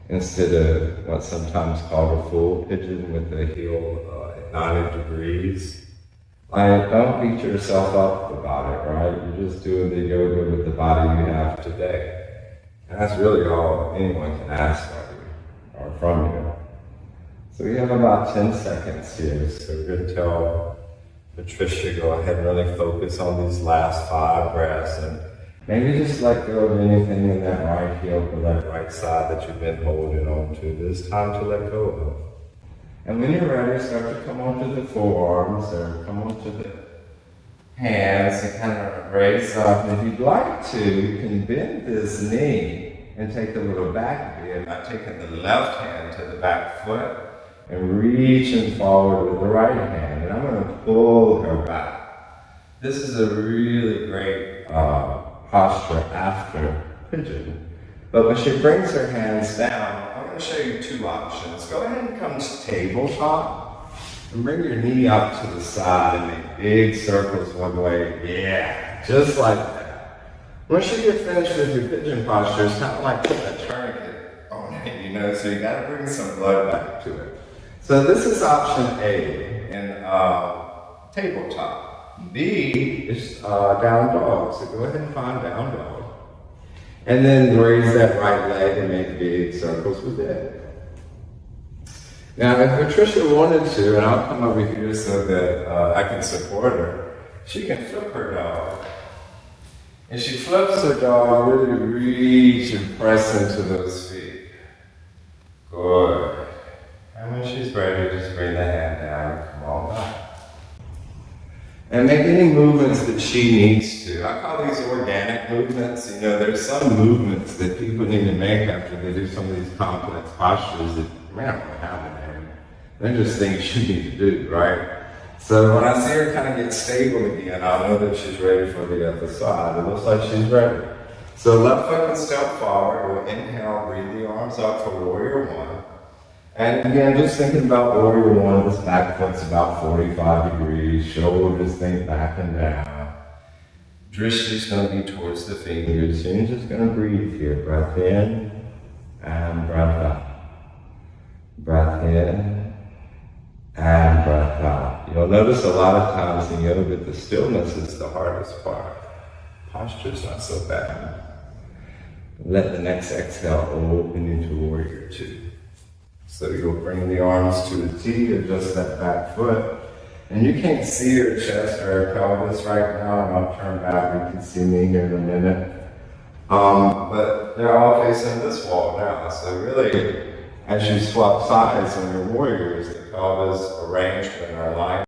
instead of what's sometimes called a full pigeon with the heel at 90 degrees. Don't beat yourself up about it, right? You're just doing the yoga with the body you have today. And that's really all anyone can ask of you, or from you. So we have about 10 seconds here, so we're going to tell Patricia, go ahead and really focus on these last 5 breaths, and maybe just let go of anything in that right heel or that right side that you've been holding on to. This time to let go of. And when you're ready, start to come onto the forearms or come onto the hands and kind of raise up. And if you'd like to, you can bend this knee and take a little back bend by taking the left hand to the back foot and reaching forward with the right hand. And I'm going to pull her back. This is a really great posture after pigeon. But when she brings her hands down, I'm going to show you 2 options. Go ahead and come to tabletop and bring your knee up to the side and make big circles one way. Yeah, just like that. Once you get finished with your pigeon posture, it's kind of like putting a tourniquet on it, so you got to bring some blood back to it. So this is option A in tabletop. B is down dog. So go ahead and find down dog. And then raise that right leg and make big circles with it. Now, if Patricia wanted to, and I'll come over here so that I can support her, she can flip her dog. And she flips her dog, really reach and press into those feet. Good. And when she's ready, just bring the hand down and come on back. And make any movements that she needs to. I call these organic movements. There's some movements that people need to make after they do some of these complex postures that may not have a name. They're just things you need to do, right? So when I see her kind of get stable again, I'll know that she's ready for the other side. It looks like she's ready. So left foot can step forward. We'll inhale, breathe the arms up for warrior 1. And again, just thinking about warrior 1, this back foot's about 45 degrees, shoulders think back and down. Drishti's going to be towards the fingers, so you're just going to breathe here. Breath in and breath out. Breath in and breath out. You'll notice a lot of times in yoga, the stillness is the hardest part. Posture's not so bad. Let the next exhale open into warrior 2. So you'll bring the arms to the T, adjust that back foot. And you can't see her chest or her pelvis right now, and I'll turn back, you can see me here in a minute. But they're all facing this wall now, so really, as you swap sides on your warriors, the pelvis arrangement are aligned.